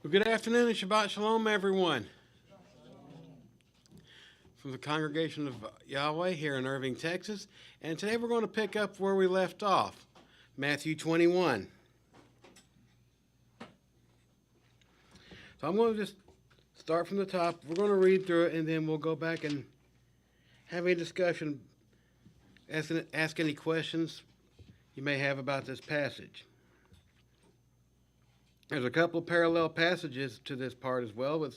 Well, good afternoon and Shabbat Shalom, everyone. From the congregation of Yahweh here in Irving, Texas. And today we're going to pick up where we left off, Matthew 21. So I'm going to just start from the top. We're going to read through it, and then we'll go back and have a discussion, ask any questions you may have about this passage. There's a couple of parallel passages to this part as well.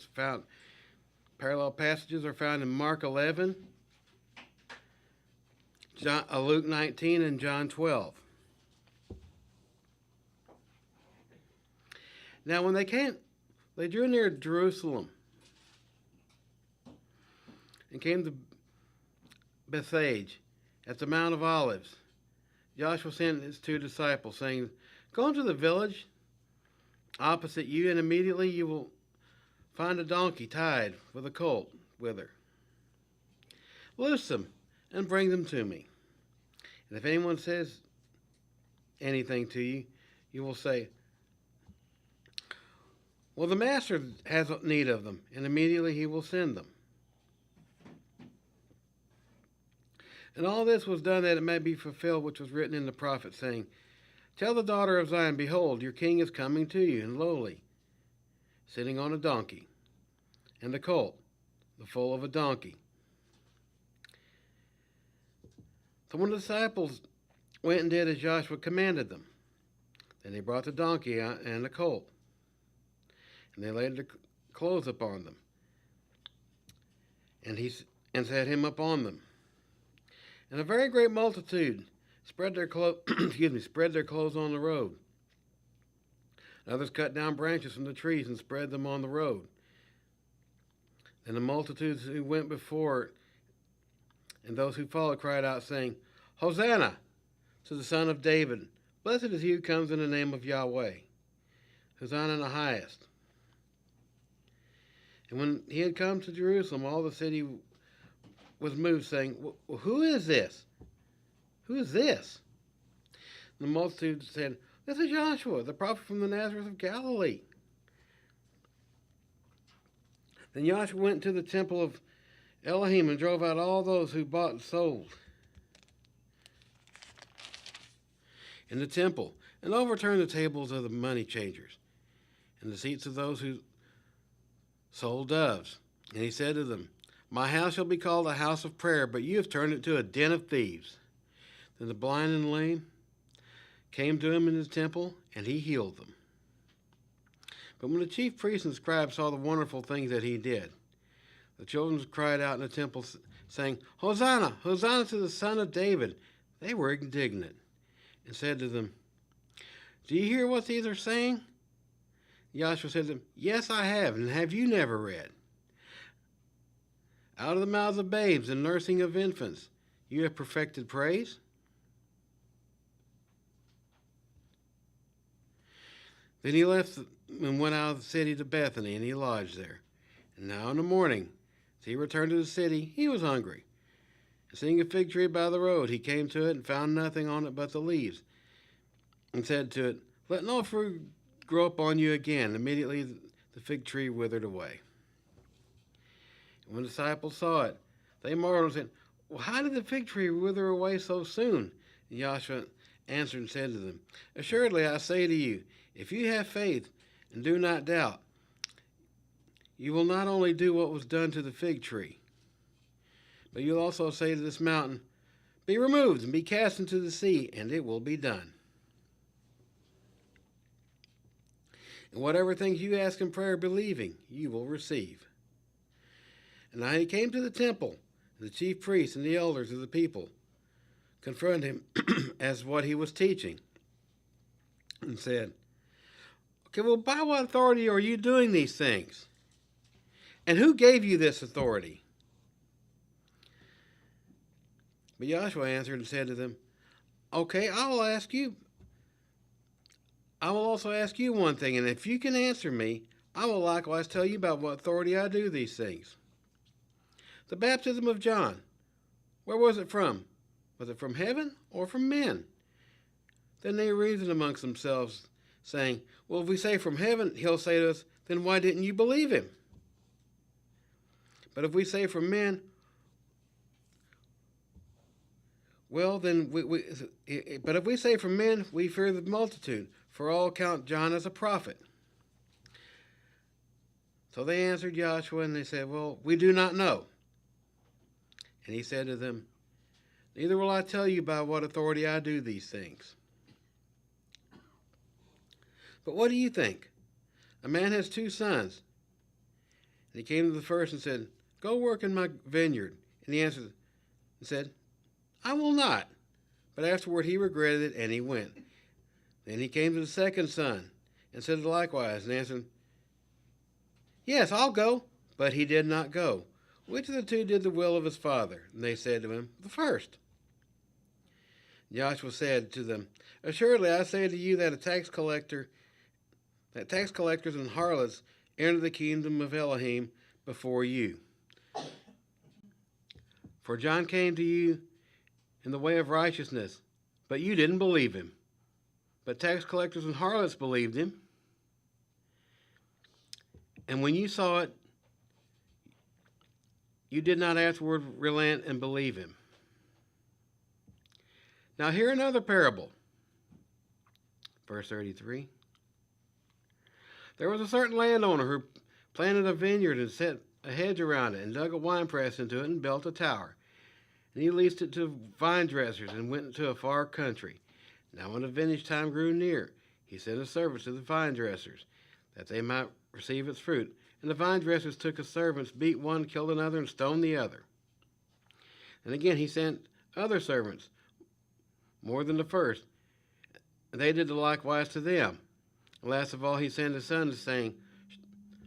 Parallel passages are found in Mark 11, Luke 19, and John 12. Now, when they drew near Jerusalem and came to Bethphage at the Mount of Olives. Joshua sent his two disciples, saying, "Go into the village opposite you, and immediately you will find a donkey tied with a colt with her. Loose them and bring them to me. And if anyone says anything to you, you will say, 'Well, the master has need of them,' and immediately he will send them." And all this was done that it may be fulfilled which was written in the prophet, saying, "Tell the daughter of Zion, behold, your king is coming to you, and lowly, sitting on a donkey, and a colt, the foal of a donkey." So when the disciples went and did as Joshua commanded them, then they brought the donkey and the colt, and they laid the clothes upon them, and set him upon them. And a very great multitude spread their clothes on the road. Others cut down branches from the trees and spread them on the road. And the multitudes who went before and those who followed cried out, saying, "Hosanna to the Son of David! Blessed is he who comes in the name of Yahweh! Hosanna in the highest!" And when he had come to Jerusalem, all the city was moved, saying, "Well, who is this? Who is this?" And the multitude said, "This is Joshua, the prophet from the Nazareth of Galilee." Then Joshua went to the temple of Elohim and drove out all those who bought and sold in the temple, and overturned the tables of the money changers and the seats of those who sold doves. And he said to them, "My house shall be called a house of prayer, but you have turned it to a den of thieves." Then the blind and lame came to him in his temple, and he healed them. But when the chief priests and scribes saw the wonderful things that he did, the children cried out in the temple, saying, "Hosanna, Hosanna to the Son of David." They were indignant and said to them, "Do you hear what these are saying?" Joshua said to them, "Yes, I have, and have you never read? Out of the mouths of babes and nursing of infants, you have perfected praise." Then he left and went out of the city to Bethany, and he lodged there. And now in the morning, as he returned to the city, he was hungry. And seeing a fig tree by the road, he came to it and found nothing on it but the leaves, and said to it, "Let no fruit grow up on you again." Immediately the fig tree withered away. And when the disciples saw it, they marveled and said, "Well, how did the fig tree wither away so soon?" And Joshua answered and said to them, "Assuredly I say to you, if you have faith and do not doubt, you will not only do what was done to the fig tree, but you'll also say to this mountain, 'Be removed and be cast into the sea,' and it will be done. And whatever things you ask in prayer, believing, you will receive." And now he came to the temple, and the chief priests and the elders of the people confronted him as what he was teaching, and said, "Okay, well, by what authority are you doing these things? And who gave you this authority?" But Joshua answered and said to them, "Okay, I will also ask you one thing, and if you can answer me, I will likewise tell you about what authority I do these things. The baptism of John, where was it from? Was it from heaven or from men?" Then they reasoned amongst themselves, saying, well, if we say from heaven, he'll say to us, then why didn't you believe him? But if we say from men, well, then but if we say from men, we fear the multitude, for all count John as a prophet. So they answered Joshua, and they said, well, we do not know. And he said to them, neither will I tell you by what authority I do these things. But what do you think? A man has 2 sons. And he came to the first and said, go work in my vineyard. And he answered and said, I will not. But afterward he regretted it, and he went. Then he came to the second son and said likewise, and answered, yes, I'll go. But he did not go. Which of the 2 did the will of his father? And they said to him, the first. Joshua said to them, assuredly I say to you that tax collectors and harlots enter the kingdom of Elohim before you. For John came to you in the way of righteousness, but you didn't believe him. But tax collectors and harlots believed him. And when you saw it, you did not afterward relent and believe him. Now hear another parable. Verse 33. There was a certain landowner who planted a vineyard and set a hedge around it and dug a winepress into it and built a tower. And he leased it to vine dressers and went into a far country. Now when the vintage time grew near, he sent his servants to the vine dressers, that they might receive its fruit. And the vine dressers took his servants, beat one, killed another, and stoned the other. And again he sent other servants, more than the first, and they did the likewise to them. And last of all he sent his son, saying,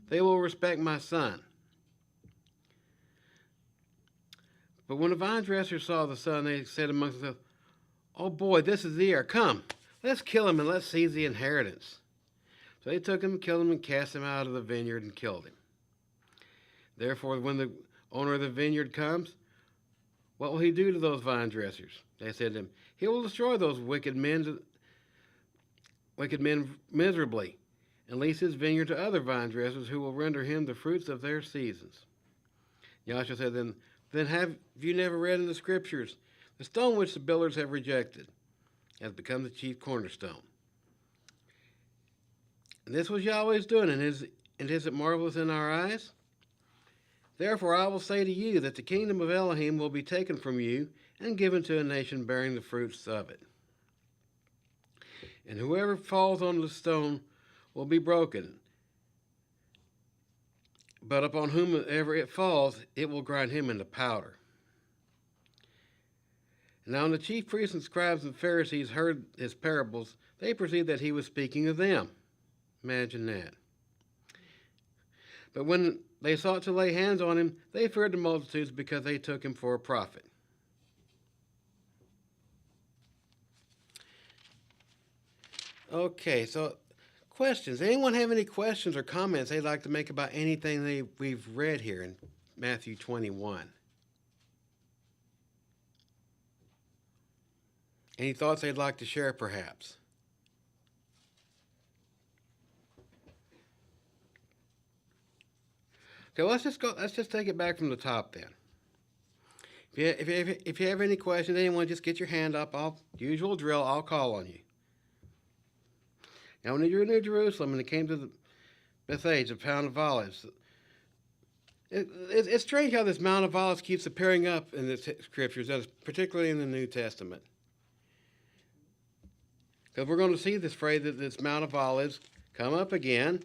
they will respect my son. But when the vine dressers saw the son, they said amongst themselves, oh boy, this is the heir. Come, let's kill him and let's seize the inheritance. So they took him, killed him, and cast him out of the vineyard and killed him. Therefore, when the owner of the vineyard comes, what will he do to those vine dressers? They said to him, he will destroy those wicked men miserably, and lease his vineyard to other vine dressers who will render him the fruits of their seasons. Joshua said, then have you never read in the scriptures, the stone which the builders have rejected has become the chief cornerstone. And this was Yahweh's doing, and is it marvelous in our eyes? Therefore I will say to you that the kingdom of Elohim will be taken from you and given to a nation bearing the fruits of it. And whoever falls on the stone will be broken, but upon whomever it falls, it will grind him into powder. And now when the chief priests and scribes and Pharisees heard his parables, they perceived that he was speaking of them. Imagine that. But when they sought to lay hands on him, they feared the multitudes because they took him for a prophet. Okay, so questions. Anyone have any questions or comments they'd like to make about anything we've read here in Matthew 21? Any thoughts they'd like to share, perhaps? Okay, let's just take it back from the top then. If you have any questions, anyone, just get your hand up. Usual drill, I'll call on you. Now, when you were near Jerusalem and it came to the Bethphage, the Mount of Olives, it's strange how this Mount of Olives keeps appearing up in the scriptures, particularly in the New Testament. Because we're going to see this phrase, that this Mount of Olives, come up again.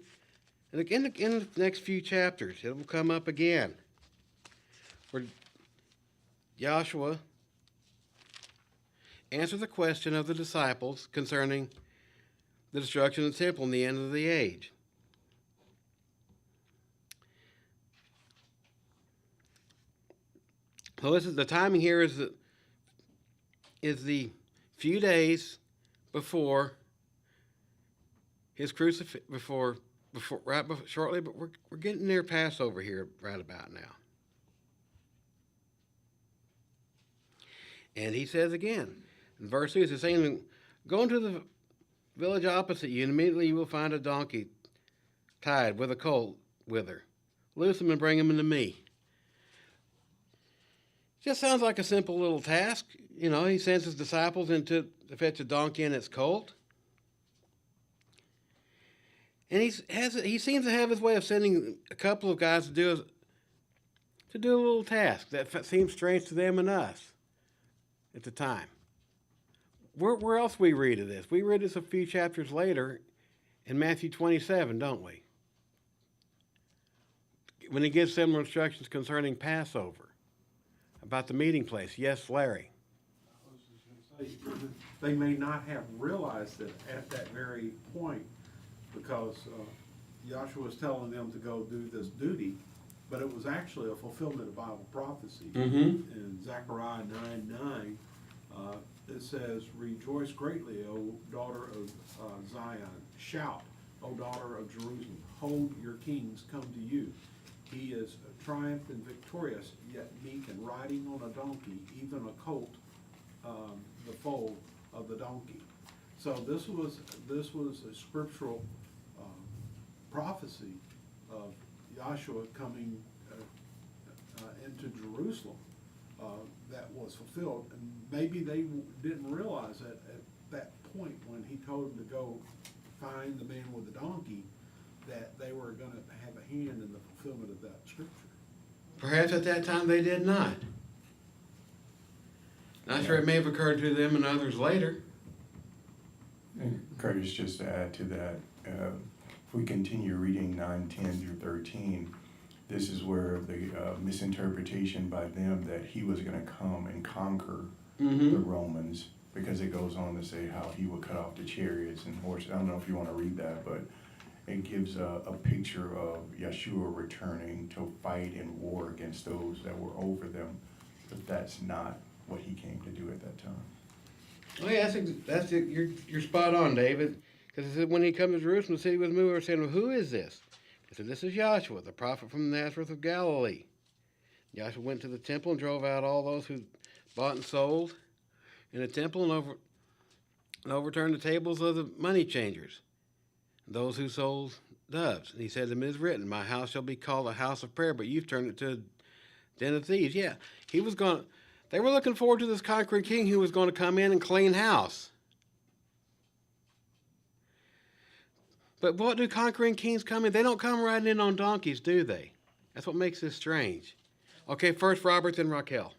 And again, in the next few chapters, it will come up again. Where Joshua answers the question of the disciples concerning the destruction of the temple and the end of the age. So the timing here is the few days before his crucifixion, shortly, but we're getting near Passover here right about now. And he says again, in verse 2, he's saying, go into the village opposite you, and immediately you will find a donkey tied with a colt with her. Loose him and bring him into me. Just sounds like a simple little task. You know, he sends his disciples into to fetch a donkey and its colt. And he seems to have his way of sending a couple of guys to do a little task that seems strange to them and us at the time. Where else we read of this? We read this a few chapters later in Matthew 27, don't we? When he gives similar instructions concerning Passover, about the meeting place. Yes, Larry. I was just going to say, they may not have realized it at that very point because Joshua was telling them to go do this duty, but it was actually a fulfillment of Bible prophecy. Mm-hmm. In Zechariah 9:9, it says, "Rejoice greatly, O daughter of Zion. Shout, O daughter of Jerusalem. Hold, your kings come to you. He is triumphant and victorious, yet meek and riding on a donkey, even a colt, the foal of the donkey." So this was a scriptural prophecy of Joshua coming into Jerusalem that was fulfilled. And maybe they didn't realize that at that point when he told them to go find the man with the donkey, that they were going to have a hand in the fulfillment of that scripture. Perhaps at that time they did not. Not sure it may have occurred to them and others later. And Curtis, just to add to that, if we continue reading 9:10 through 13, this is where the misinterpretation by them that he was going to come and conquer the Romans, because it goes on to say how he would cut off the chariots and horses. I don't know if you want to read that, but it gives a picture of Yeshua returning to fight in war against those that were over them, but that's not what he came to do at that time. Oh yeah, that's it. You're spot on, David. Because when he comes to Jerusalem, the city was moved. We're saying, well, who is this? He said, this is Joshua, the prophet from Nazareth of Galilee. Joshua went to the temple and drove out all those who bought and sold in the temple and overturned the tables of the money changers, those who sold doves. And he said to them, it is written, my house shall be called a house of prayer, but you've turned it to a den of thieves. Yeah, they were looking forward to this conquering king who was going to come in and clean house. But what do conquering kings come in? They don't come riding in on donkeys, do they? That's what makes this strange. Okay, first Robert, then Raquel.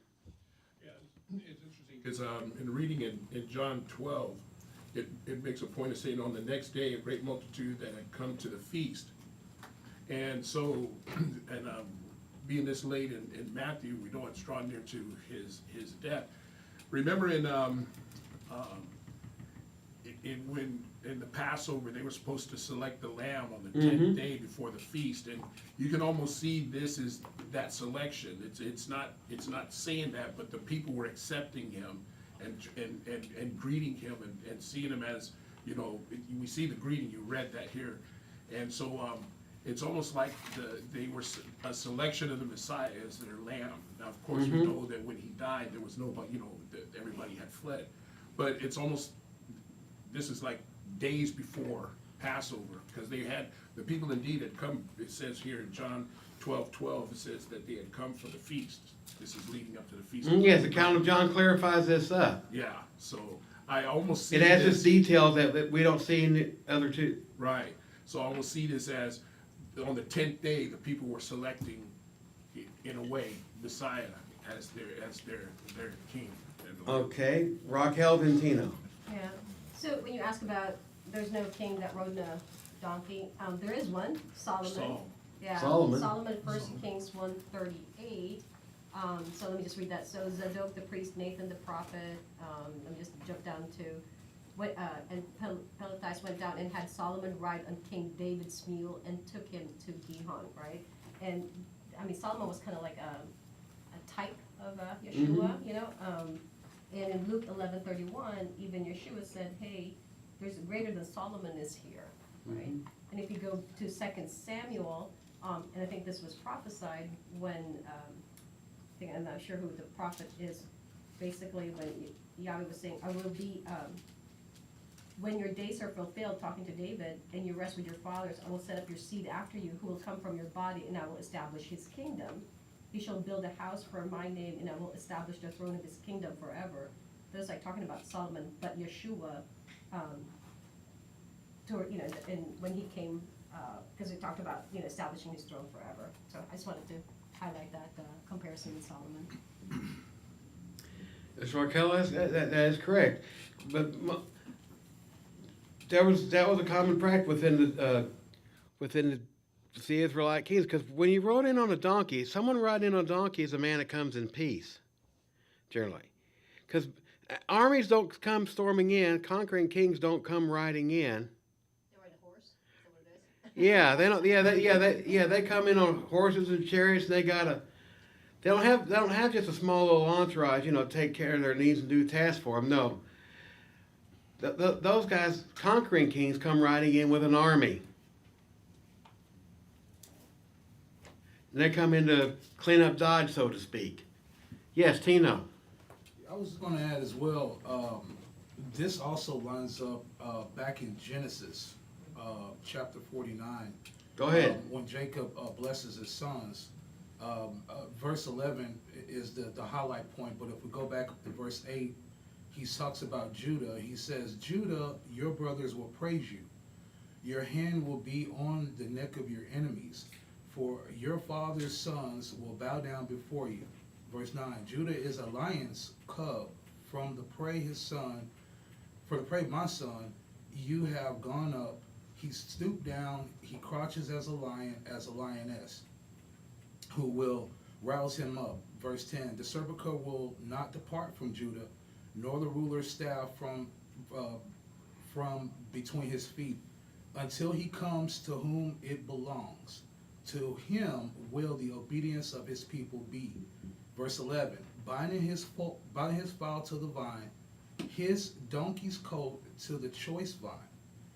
Yeah, it's interesting because in reading in John 12, it makes a point of saying on the next day a great multitude that had come to the feast. And so, and being this late in Matthew, we know it's drawn near to his death. Remember when in the Passover, they were supposed to select the lamb on the 10th day before the feast, and you can almost see this is that selection. It's not saying that, but the people were accepting him and greeting him and seeing him as, you know, we see the greeting. You read that here, and so it's almost like they were a selection of the Messiah as their lamb. Now, of course, we know that when he died, there was nobody, you know, everybody had fled, but it's almost, this is like days before Passover, because the people indeed had come. It says here in John 12:12, it says that they had come for the feast. This is leading up to the feast. Yes, the account of John clarifies this up. Yeah, so I almost see it has this detail that we don't see in the other two. Right, so I almost see this as on the 10th day, the people were selecting, in a way, Messiah as their king. Okay, Raquel Ventino. Yeah. So when you ask about there's no king that rode a donkey, there is one, Solomon. Yeah. Solomon, 1 Kings 1:38. So let me just read that. So Zadok the priest, Nathan the prophet. Let me just jump down to and Pelethites went down and had Solomon ride on King David's mule and took him to Gihon, right? And I mean Solomon was kind of like a type of Yeshua, you know. And in Luke 11:31, even Yeshua said, hey, there's greater than Solomon is here, right? And if you go to 2 Samuel, and I think this was prophesied when, I'm not sure who the prophet is, basically when Yahweh was saying, I will be when your days are fulfilled, talking to David, and you rest with your fathers, I will set up your seed after you, who will come from your body, and I will establish his kingdom. He shall build a house for my name, and I will establish the throne of his kingdom forever. That's like talking about Solomon, but Yeshua, and when he came, because we talked about, establishing his throne forever. So I just wanted to highlight that comparison with Solomon. That's Raquel, that is correct. But that was a common practice within the Israelite kings. Because when you rode in on a donkey, someone riding in on a donkey is a man that comes in peace, generally. Because armies don't come storming in, conquering kings don't come riding in. They ride a horse. Is that what it is? Yeah, they don't. They come in on horses and chariots. And they don't have just a small little entourage, take care of their needs and do tasks for them. No. Those guys, conquering kings, come riding in with an army. And they come in to clean up Dodge, so to speak. Yes, Tino. I was going to add as well, this also lines up back in Genesis, chapter 49. Go ahead. When Jacob blesses his sons. Verse 11 is the highlight point, but if we go back up to verse 8, he talks about Judah. He says, Judah, your brothers will praise you. Your hand will be on the neck of your enemies, for your father's sons will bow down before you. Verse 9, Judah is a lion's cub from the prey his son, for the prey my son, you have gone up. He stooped down, he crouches as a lion, as a lioness, who will rouse him up. Verse 10, the sepulchre will not depart from Judah, nor the ruler's staff from between his feet, until he comes to whom it belongs. To him will the obedience of his people be. Verse 11, binding his fowl to the vine, his donkey's coat to the choice vine.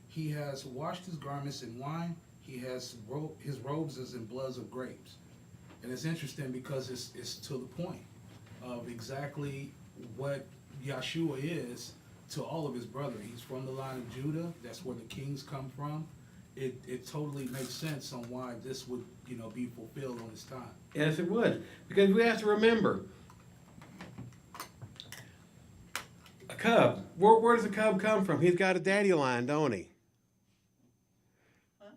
He has washed his garments in wine, he has his robes as in bloods of grapes. And it's interesting because it's to the point of exactly what Yeshua is to all of his brethren. He's from the line of Judah. That's where the kings come from. It totally makes sense on why this would, be fulfilled on his time. Yes, it would. Because we have to remember, a cub, where does a cub come from? He's got a daddy lion, don't he? Huh?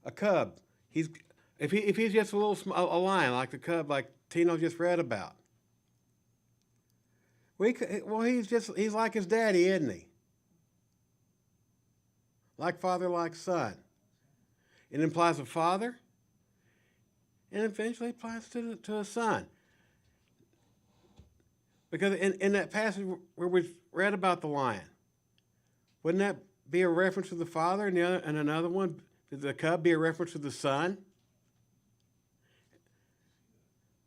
A cub. If he's just a lion, like the cub, like Tino just read about. He's like his daddy, isn't he? Like father, like son. It implies a father, and eventually applies to a son. Because in that passage where we read about the lion, wouldn't that be a reference to the father, and another one, did the cub be a reference to the son?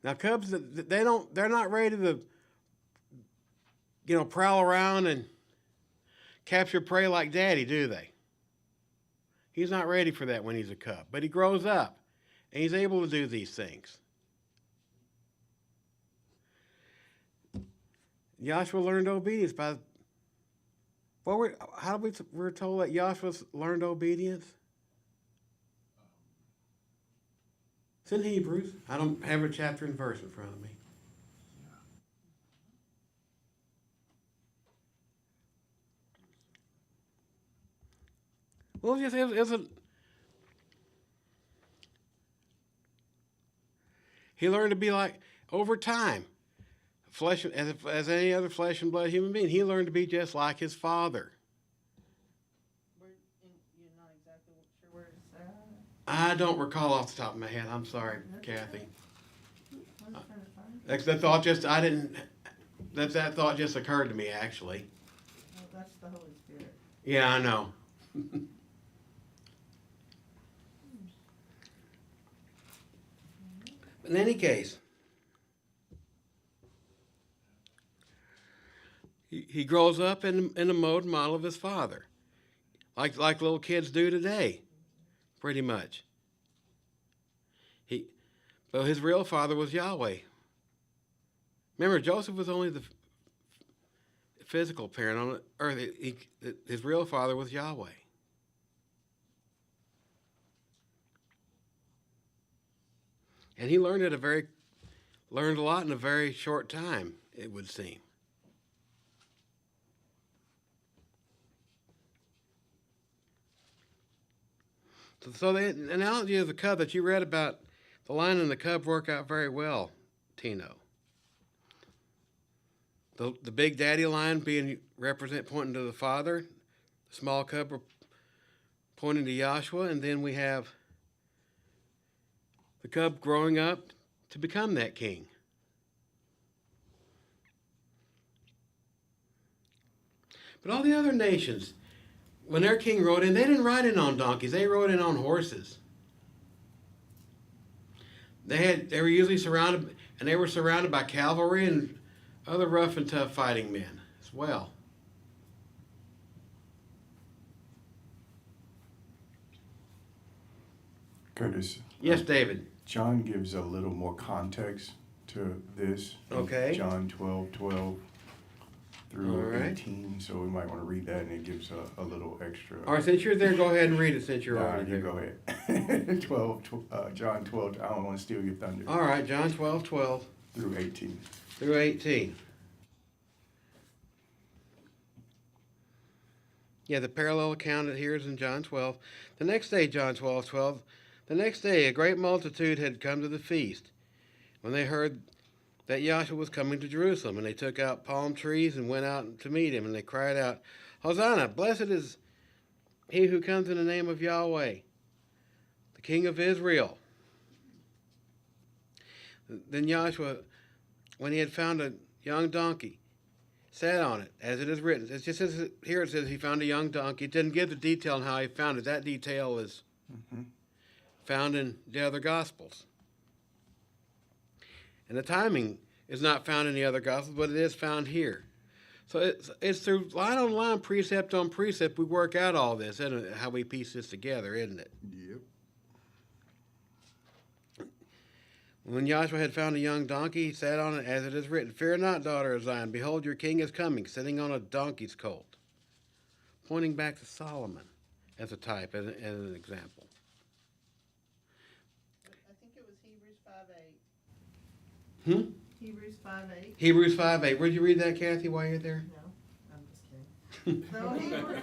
Now cubs, they're not ready to, prowl around and capture prey like daddy, do they? He's not ready for that when he's a cub, but he grows up and he's able to do these things. Joshua learned obedience by, we're told that Joshua learned obedience? It's in Hebrews. I don't have a chapter and verse in front of me. Well, he learned to be like, over time, flesh as any other flesh and blood human being, he learned to be just like his father. You're not exactly sure where it's at? I don't recall off the top of my head. I'm sorry, Kathy. I'm trying to find it. That thought just occurred to me, actually. Oh, that's the Holy Spirit. Yeah, I know. In any case, he grows up in the mode and model of his father, like little kids do today, pretty much. But his real father was Yahweh. Remember, Joseph was only the physical parent on earth. His real father was Yahweh. And he learned a lot in a very short time, it would seem. So the analogy of the cub that you read about, the lion and the cub work out very well, Tino. The big daddy lion pointing to the father, the small cub pointing to Yahshua, and then we have the cub growing up to become that king. But all the other nations, when their king rode in, they didn't ride in on donkeys. They rode in on horses. They were usually surrounded by cavalry and other rough and tough fighting men as well. Curtis. Yes, David. John gives a little more context to this. Okay. John 12:12 through All right. 18. So we might want to read that, and it gives a little extra. All right, since you're there, go ahead and read it since you're Nah, already you there. go ahead. John 12. I don't want to steal your thunder. All right, John 12:12 Through 18. through 18. Yeah, the parallel account here is in John 12. The next day, John 12:12. The next day, a great multitude had come to the feast. When they heard that Yahshua was coming to Jerusalem, and they took out palm trees and went out to meet him, and they cried out, Hosanna, blessed is he who comes in the name of Yahweh, the King of Israel. Then Yahshua, when he had found a young donkey, sat on it, as it is written. It just says here, it says he found a young donkey. It didn't give the detail on how he found it. That detail is found in the other Gospels. And the timing is not found in the other Gospels, but it is found here. So it's through line on line, precept on precept, we work out all this, and how we piece this together, isn't it? Yep. When Joshua had found a young donkey, he sat on it, as it is written, Fear not, daughter of Zion, behold, your king is coming, sitting on a donkey's colt. Pointing back to Solomon as a type, as an example. I think it was Hebrews 5:8. Hmm? Hebrews 5:8. Hebrews 5:8. Where'd you read that, Kathy, while you're there? No, I'm just kidding. Though he were,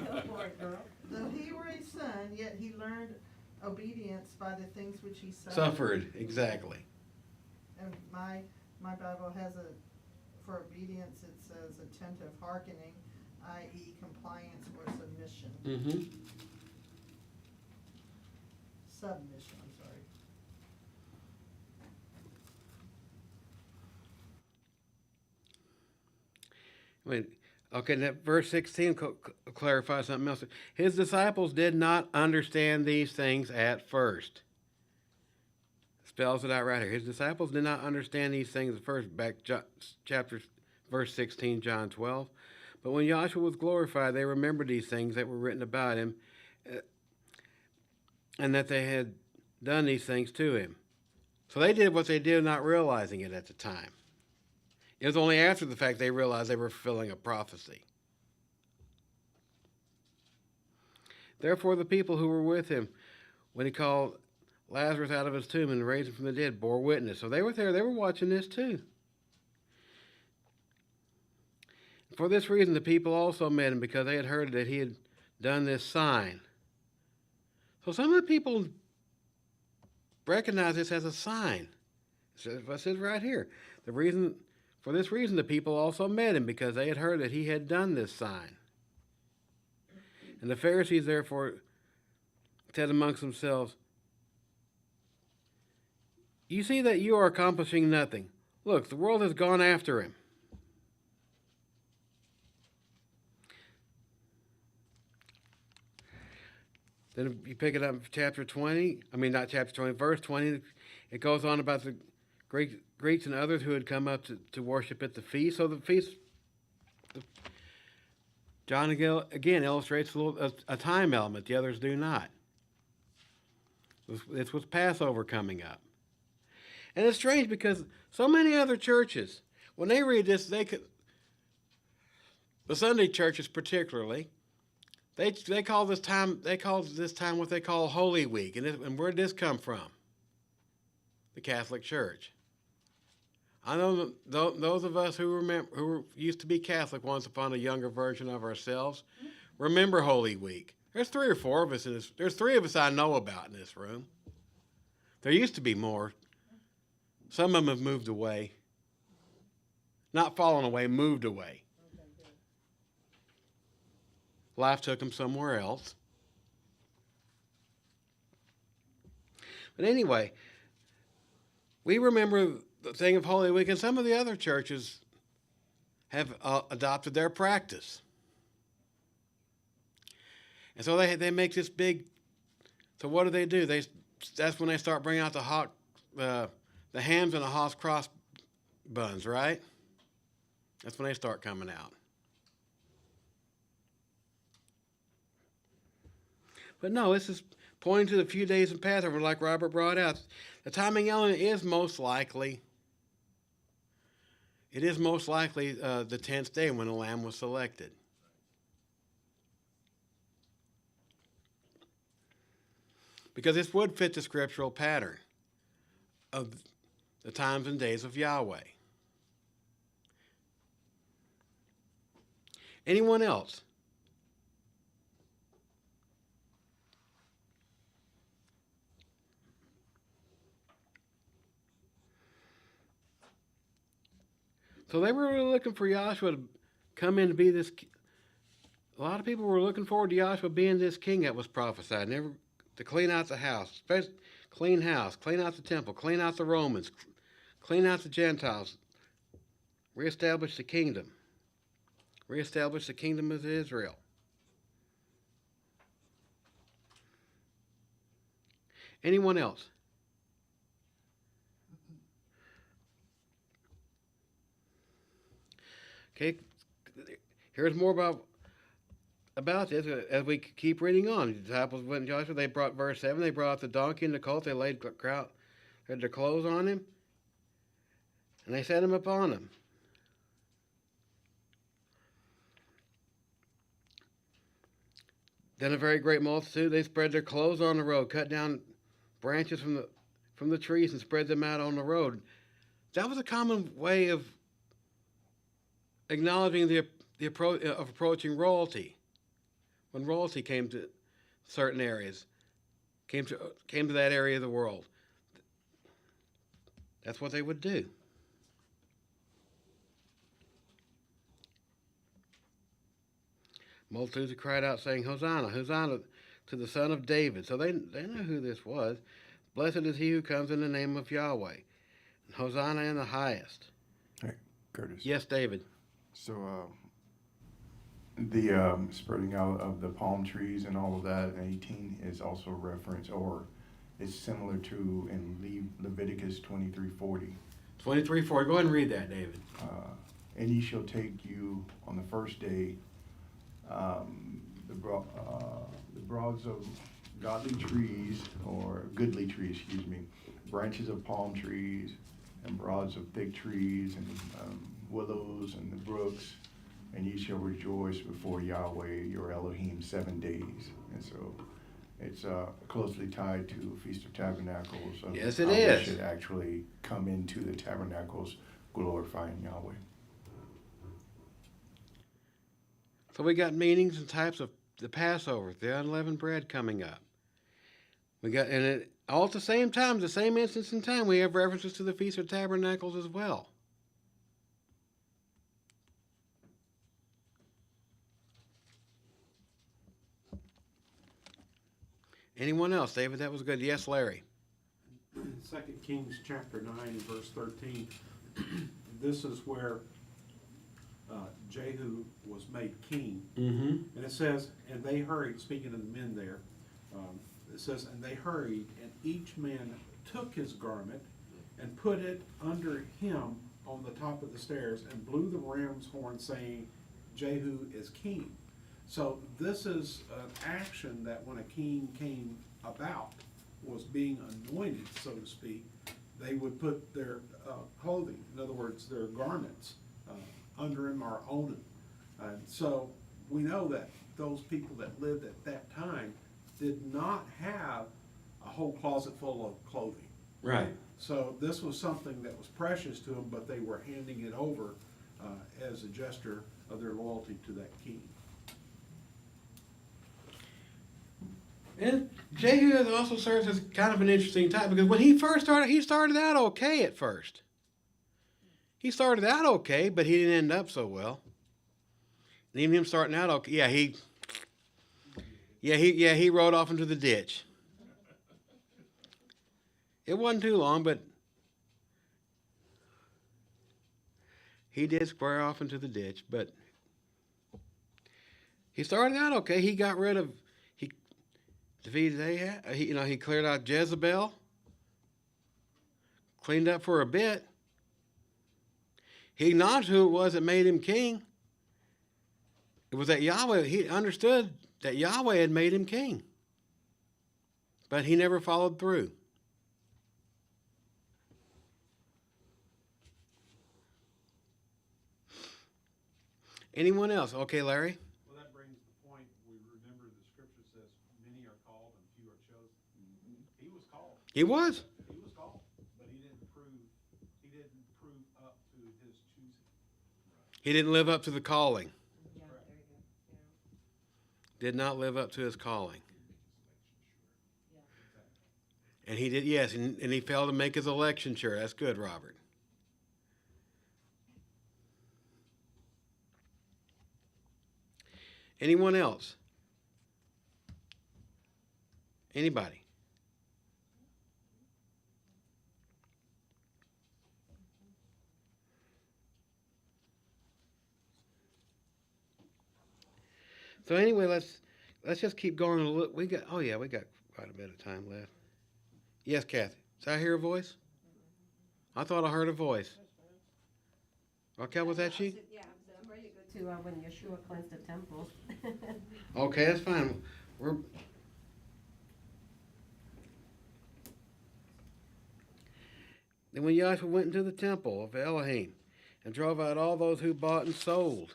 Go for it, girl. though he were a son, yet he learned obedience by the things which he suffered. Suffered, exactly. And my Bible has for obedience, it says attentive hearkening, i.e. compliance or submission. Mm-hmm. Submission, I'm sorry. Wait, okay, that verse 16 clarifies something else. His disciples did not understand these things at first. Spells it out right here. His disciples did not understand these things at first, verse 16, John 12. But when Yahshua was glorified, they remembered these things that were written about him, and that they had done these things to him. So they did what they did, not realizing it at the time. It was only after the fact they realized they were fulfilling a prophecy. Therefore, the people who were with him when he called Lazarus out of his tomb and raised him from the dead bore witness. So they were there. They were watching this too. For this reason, the people also met him, because they had heard that he had done this sign. So some of the people recognize this as a sign. It says right here. For this reason, the people also met him, because they had heard that he had done this sign. And the Pharisees therefore said amongst themselves, You see that you are accomplishing nothing. Look, the world has gone after him. Then if you pick it up in chapter 20, not chapter 20, verse 20, it goes on about the Greeks and others who had come up to worship at the feast. So the feast, John again illustrates a time element. The others do not. This was Passover coming up. And it's strange because so many other churches when they read this, they could, the Sunday churches particularly, they call this time what they call Holy Week, and where did this come from? The Catholic Church. I know those of us who used to be Catholic once upon a younger version of ourselves remember Holy Week. There's 3 or 4 of us in this. There's 3 of us I know about in this room. There used to be more. Some of them have moved away. Not fallen away, moved away. Life took them somewhere else. But anyway, we remember the thing of Holy Week, and some of the other churches have adopted their practice. And so they make this big. So what do? That's when they start bringing out the hams and the Haas cross buns, right? That's when they start coming out. But no, this is pointing to the few days in Passover, like Robert brought out. The timing element is most likely. It is most likely the 10th day when the lamb was selected. Because this would fit the scriptural pattern of the times and days of Yahweh. Anyone else? So they were really looking for Joshua to come in to be this. A lot of people were looking forward to Joshua being this king that was prophesied. To clean out the house, clean out the temple, clean out the Romans, clean out the Gentiles, reestablish the kingdom of Israel. Anyone else? Okay, here's more about this as we keep reading on. The disciples went to Joshua. They brought verse 7. They brought the donkey and the colt. They laid their clothes on him, and they set him upon him. Then a very great multitude. They spread their clothes on the road, cut down branches from the trees, and spread them out on the road. That was a common way of acknowledging the approaching royalty. When royalty came to certain areas, came to that area of the world, that's what they would do. Multitudes cried out, saying, "Hosanna, Hosanna to the Son of David." So they knew who this was. Blessed is he who comes in the name of Yahweh. And Hosanna in the highest. Hey, Curtis. Yes, David. So the spreading out of the palm trees and all of that in 18 is also reference, or it's similar to in Leviticus 23:40. 23:4. Go ahead and read that, David. And ye shall take you on the first day the broads of godly trees, or goodly trees, branches of palm trees, and broads of thick trees, and willows, and the brooks, and ye shall rejoice before Yahweh your Elohim 7 days. And so it's closely tied to Feast of Tabernacles. Yes, it how is. we should actually come into the tabernacles glorifying Yahweh. So we got meanings and types of the Passover, the unleavened bread coming up. And all at the same time, the same instance in time, we have references to the Feast of Tabernacles as well. Anyone else? David, that was good. Yes, Larry. 2 Kings chapter 9, verse 13. This is where Jehu was made king. Mm-hmm. And it says, and they hurried, speaking of the men there, it says, and they hurried, and each man took his garment and put it under him on the top of the stairs, and blew the ram's horn, saying, Jehu is king. So this is an action that when a king came about, was being anointed, so to speak, they would put their clothing, in other words, their garments, under him or on him. And so we know that those people that lived at that time did not have a whole closet full of clothing. Right. So this was something that was precious to them, but they were handing it over as a gesture of their loyalty to that king. And Jehu has also serves as kind of an interesting type because when he first started, he started out okay at first. He started out okay, but he didn't end up so well. And even him starting out okay, he rode off into the ditch. It wasn't too long, but he did square off into the ditch. But he started out okay. He got rid of, he defeated Ahab. He cleared out Jezebel, cleaned up for a bit. He acknowledged who it was that made him king. It was that Yahweh. He understood that Yahweh had made him king. But he never followed through. Anyone else? Okay, Larry? Well, that brings the point, we remember the scripture says, many are called and few are chosen. He was called. He was. He was called, but he didn't prove up to his choosing. He didn't live up to the calling. Yeah, there you go. Did not live up to his calling. And he did, yes, and he failed to make his election sure. That's good, Robert. Anyone else? Anybody? So anyway, let's just keep going a little. We got quite a bit of time left. Yes, Kathy. Did I hear a voice? I thought I heard a voice. Raquel, was that she? Yeah, I'm ready to go to when Yeshua cleansed the temple. Okay, that's fine. Then when Joshua went into the temple of Elohim and drove out all those who bought and sold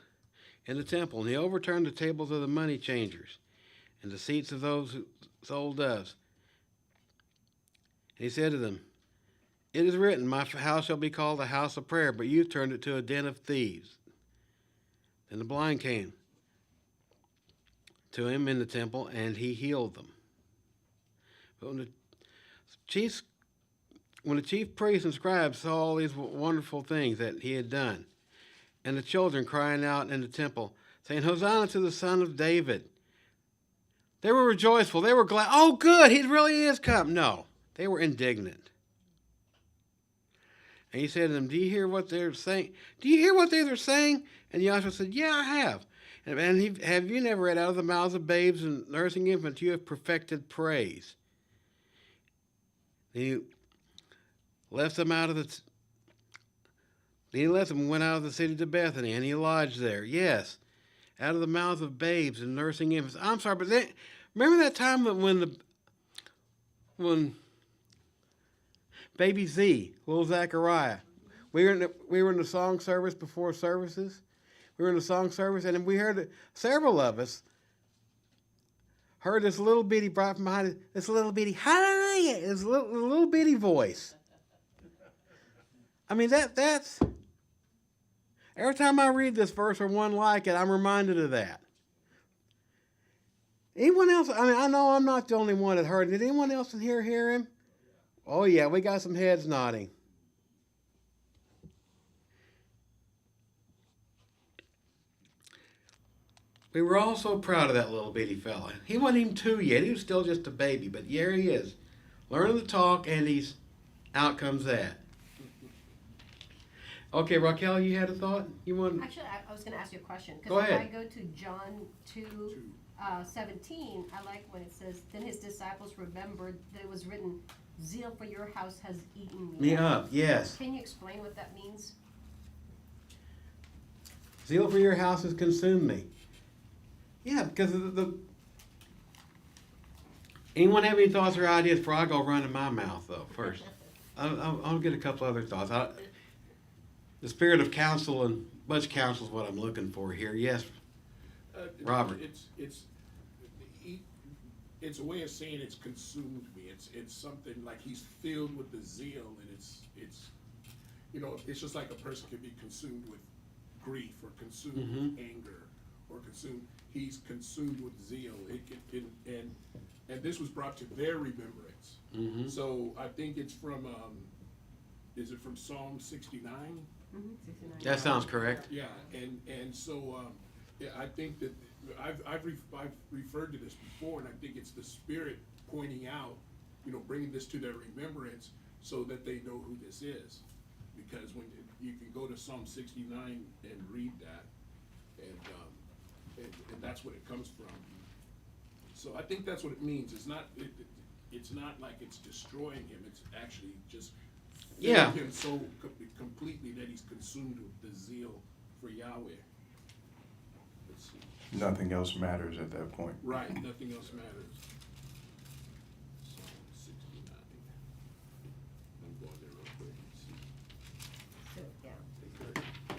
in the temple, and he overturned the tables of the money changers and the seats of those who sold doves. And he said to them, "It is written, my house shall be called a house of prayer, but you turned it to a den of thieves." Then the blind came to him in the temple, and he healed them. But when the chief priests and scribes saw all these wonderful things that he had done, and the children crying out in the temple, saying, "Hosanna to the Son of David," they were rejoiceful. They were glad. Oh, good, he really is come. No, they were indignant. And he said to them, "Do you hear what they're saying? Do you hear what they're saying?" And Joshua said, "Yeah, I have." And have you never read, out of the mouths of babes and nursing infants you have perfected praise? And he left them and went out of the city to Bethany, and he lodged there. Yes, out of the mouths of babes and nursing infants. I'm sorry, but remember that time when baby Z, little Zachariah, we were in the song service before services. We were in the song service, and we heard several of us heard this little bitty brought from behind it, this little bitty hallelujah, this little bitty voice. I mean that's every time I read this verse or one like it, I'm reminded of that. Anyone else? I mean, I know I'm not the only one that heard it. Did anyone else in here hear him? Oh yeah, we got some heads nodding. We were all so proud of that little bitty fella. He wasn't even 2 yet. He was still just a baby. But here he is, learning to talk, and out comes that. Okay, Raquel, you had a thought? Actually, I was going to ask you a question. Go ahead. If I go to John 2:17, I like when it says, "Then his disciples remembered that it was written, 'Zeal for your house has eaten me up.'" Yes. Can you explain what that means? Zeal for your house has consumed me. Yeah, because anyone have any thoughts or ideas before I go running my mouth, though, first? I'll get a couple other thoughts. The spirit of counsel and much counsel is what I'm looking for here. Yes, Robert. It's a way of saying it's consumed me. It's something like he's filled with the zeal, and it's it's just like a person can be consumed with grief or consumed with anger or consumed. He's consumed with zeal. And this was brought to their remembrance. So I think it's from is it from Psalm 69? 69. That sounds correct. Yeah, and so yeah, I think that I've referred to this before, and I think it's the Spirit pointing out, bringing this to their remembrance so that they know who this is. Because when you can go to Psalm 69 and read that, and that's what it comes from. So I think that's what it means. It's not like it's destroying him. It's actually just filling him so completely that he's consumed with the zeal for Yahweh. Let's see. Nothing else matters at that point. Right, nothing else matters. Psalm 69. I'm going there real quick. So, yeah.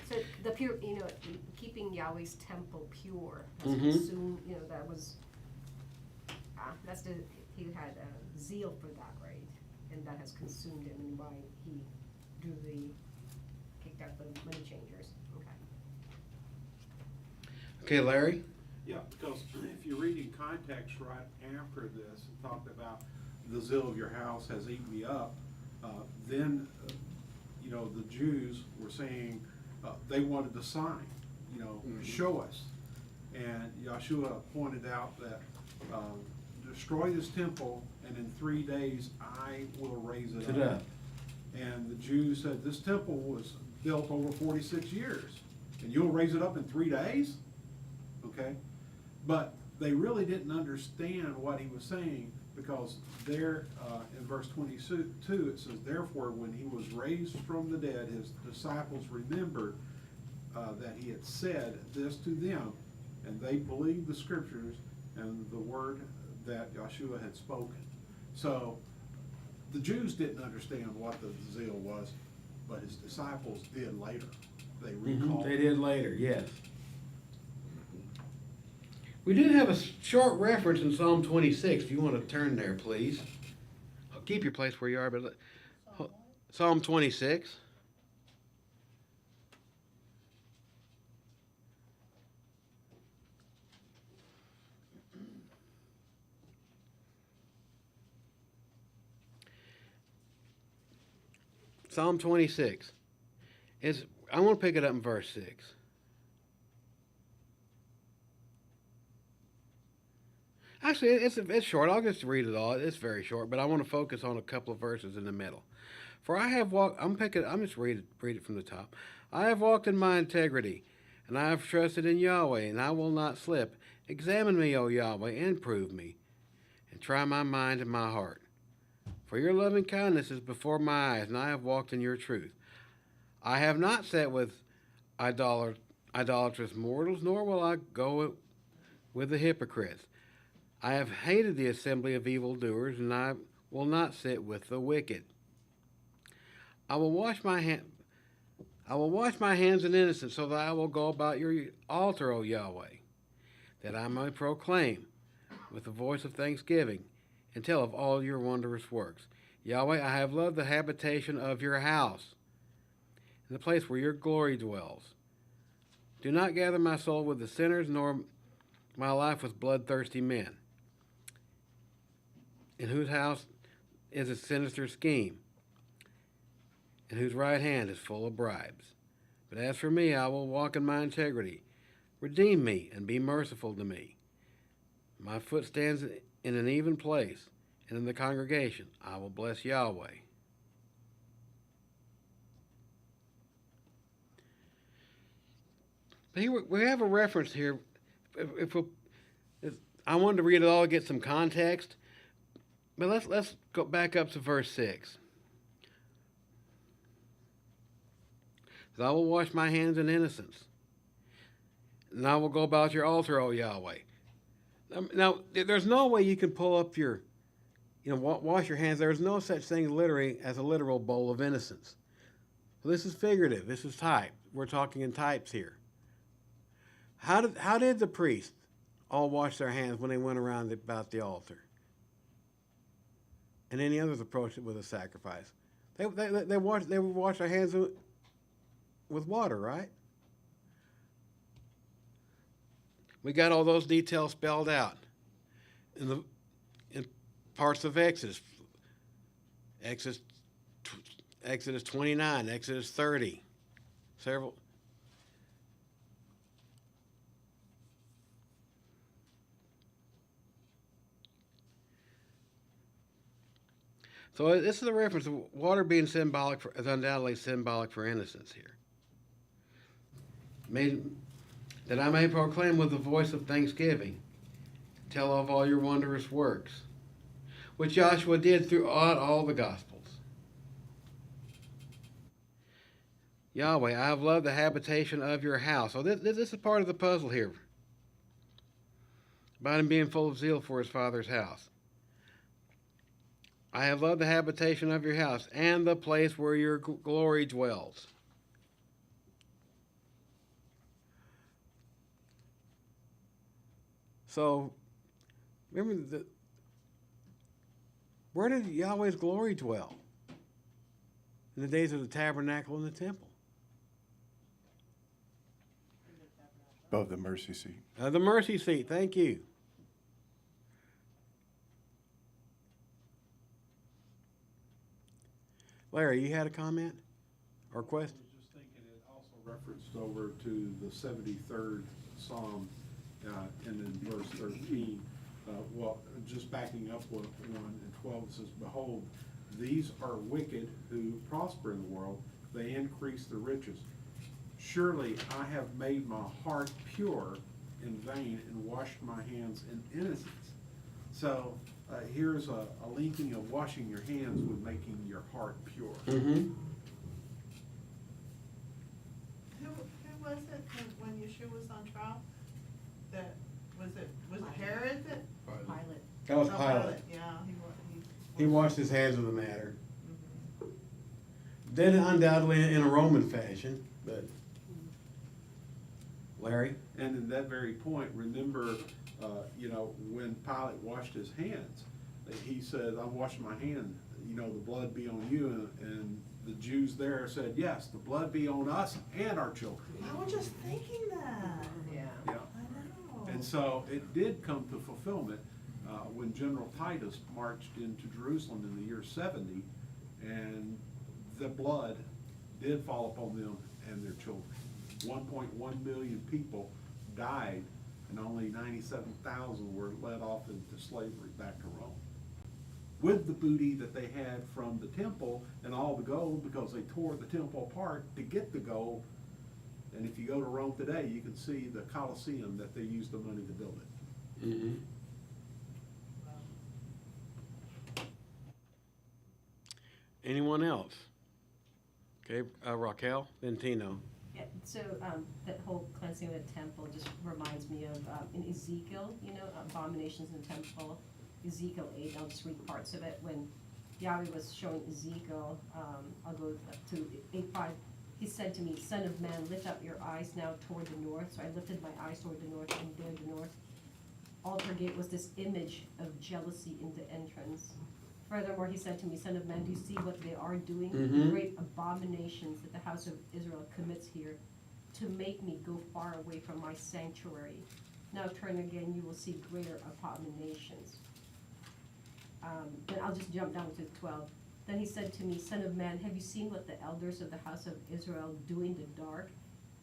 So the pure, keeping Yahweh's temple pure, has consumed, that was, he had zeal for that, right? And that has consumed him, and why he kicked out the money changers. Okay, Larry. Yeah, because if you read in context right after this, it talked about the zeal of your house has eaten me up, then, the Jews were saying they wanted the sign, show us. And Yeshua pointed out that destroy this temple, and in 3 days I will raise it up. And the Jews said, this temple was built over 46 years, and you'll raise it up in 3 days? Okay? But they really didn't understand what he was saying, because there, in verse 22, it says, therefore, when he was raised from the dead, his disciples remembered that he had said this to them, and they believed the scriptures and the word that Yeshua had spoken. So the Jews didn't understand what the zeal was, but his disciples did later. They recalled. They did later, yes. We did have a short reference in Psalm 26. If you want to turn there, please. I'll keep your place where you are, but Psalm 26. Psalm 26. I want to pick it up in verse 6. Actually, it's short. I'll just read it all. It's very short, but I want to focus on a couple of verses in the middle. For I have walked. I'm just read it from the top. I have walked in my integrity, and I have trusted in Yahweh, and I will not slip. Examine me, O Yahweh, and prove me, and try my mind and my heart. For your loving kindness is before my eyes, and I have walked in your truth. I have not sat with idolatrous mortals, nor will I go with the hypocrites. I have hated the assembly of evildoers, and I will not sit with the wicked. I will wash my hands in innocence, so that I will go about your altar, O Yahweh, that I may proclaim with the voice of thanksgiving and tell of all your wondrous works. Yahweh, I have loved the habitation of your house, in the place where your glory dwells. Do not gather my soul with the sinners, nor my life with bloodthirsty men, in whose house is a sinister scheme, and whose right hand is full of bribes. But as for me, I will walk in my integrity. Redeem me and be merciful to me. My foot stands in an even place, and in the congregation I will bless Yahweh. But here we have a reference here. I wanted to read it all, get some context. But let's go back up to verse 6. I will wash my hands in innocence, and I will go about your altar, O Yahweh. Now, there's no way you can pull up your wash your hands. There's no such thing literally as a literal bowl of innocence. So this is figurative. This is type. We're talking in types here. How did the priests all wash their hands when they went around about the altar? And any others approached it with a sacrifice. They would wash their hands with water, right? We got all those details spelled out in parts of Exodus. Exodus 29, Exodus 30, several. So this is a reference to water being symbolic is undoubtedly symbolic for innocence here. That I may proclaim with the voice of thanksgiving, tell of all your wondrous works, which Joshua did throughout all the Gospels. Yahweh, I have loved the habitation of your house. So this is part of the puzzle here. About him being full of zeal for his father's house. I have loved the habitation of your house and the place where your glory dwells. So, remember, where did Yahweh's glory dwell? In the days of the tabernacle and the temple. Above the mercy seat. The mercy seat, thank you. Larry, you had a comment or question? I was just thinking it also referenced over to the 73rd Psalm and in verse 13. Well, just backing up 1 and 12, it says, behold, these are wicked who prosper in the world. They increase their riches. Surely I have made my heart pure in vain and washed my hands in innocence. So here's a linking of washing your hands with making your heart pure. Mm-hmm. Who was it when Yeshua was on trial? That, was it Herod that? Pilate. That was Oh, Pilate. Yeah, He washed his hands of the matter. Mhm. Did it undoubtedly in a Roman fashion, but Larry? And in that very point, remember, when Pilate washed his hands, he said, I'm washing my hand, the blood be on you. And the Jews there said, yes, the blood be on us and our children. I was just thinking that. Yeah. Yeah. I know. And so it did come to fulfillment when General Titus marched into Jerusalem in the year 70, and the blood did fall upon them and their children. 1.1 million people died, and only 97,000 were led off into slavery back to Rome. With the booty that they had from the temple and all the gold, because they tore the temple apart to get the gold. And if you go to Rome today, you can see the Colosseum that they used the money to build it. Mm-hmm. Anyone else? Okay, Raquel, then Tino. Yeah, so that whole cleansing of the temple just reminds me of in Ezekiel, abominations in the temple, Ezekiel 8. I'll just read parts of it. When Yahweh was showing Ezekiel, I'll go to 8:5. He said to me, Son of man, lift up your eyes now toward the north. So I lifted my eyes toward the north, and there the north altar gate was this image of jealousy in the entrance. Furthermore, he said to me, Son of man, do you see what they are doing? Mhm. The great abominations that the house of Israel commits here to make me go far away from my sanctuary. Now turn again, you will see greater abominations. Then I'll just jump down to 12. Then he said to me, Son of man, have you seen what the elders of the house of Israel do in the dark?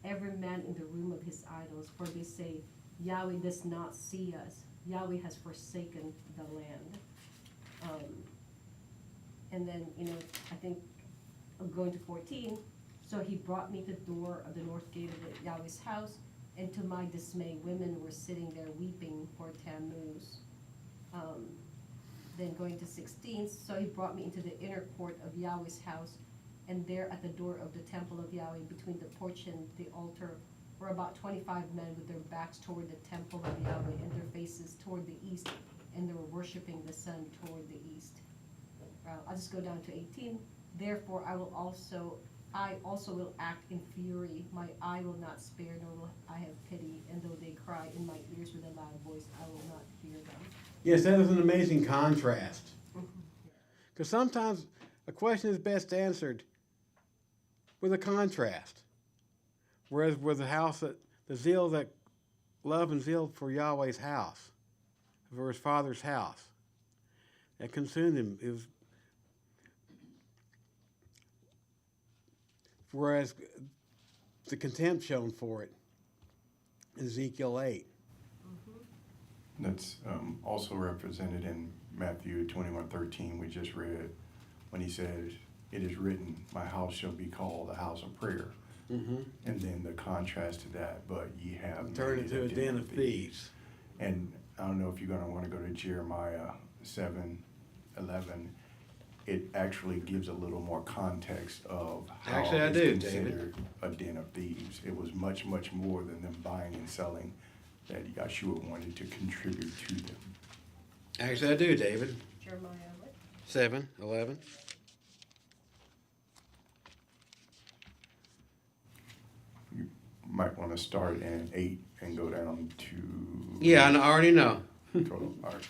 Every man in the room of his idols, for they say, Yahweh does not see us. Yahweh has forsaken the land. And then, I think I'm going to 14. So he brought me to the door of the north gate of Yahweh's house, and to my dismay, women were sitting there weeping for Tammuz. Then going to 16, so he brought me into the inner court of Yahweh's house, and there at the door of the temple of Yahweh, between the porch and the altar, were about 25 men with their backs toward the temple of Yahweh and their faces toward the east, and they were worshiping the sun toward the east. I'll just go down to 18. Therefore, I also will act in fury. My eye will not spare, nor will I have pity. And though they cry in my ears with a loud voice, I will not hear them. Yes, that is an amazing contrast. Because sometimes a question is best answered with a contrast. Whereas with the zeal that love and zeal for Yahweh's house, for his father's house, that consumed him. Whereas the contempt shown for it in Ezekiel 8. That's also represented in Matthew 21:13 we just read, when he says, "It is written, my house shall be called a house of prayer." Mm-hmm. And then the contrast to that, but ye have Turned made into a den of thieves. And I don't know if you're going to want to go to Jeremiah 7:11. It actually gives a little more context of how Actually, I it's do, considered a den of thieves. It was much, much more than them buying and selling that Yahshua wanted to contribute to them. Actually, I do, David. Jeremiah what? 7:11. You might want to start in 8 and go down to... Yeah, I already know. Total. All right.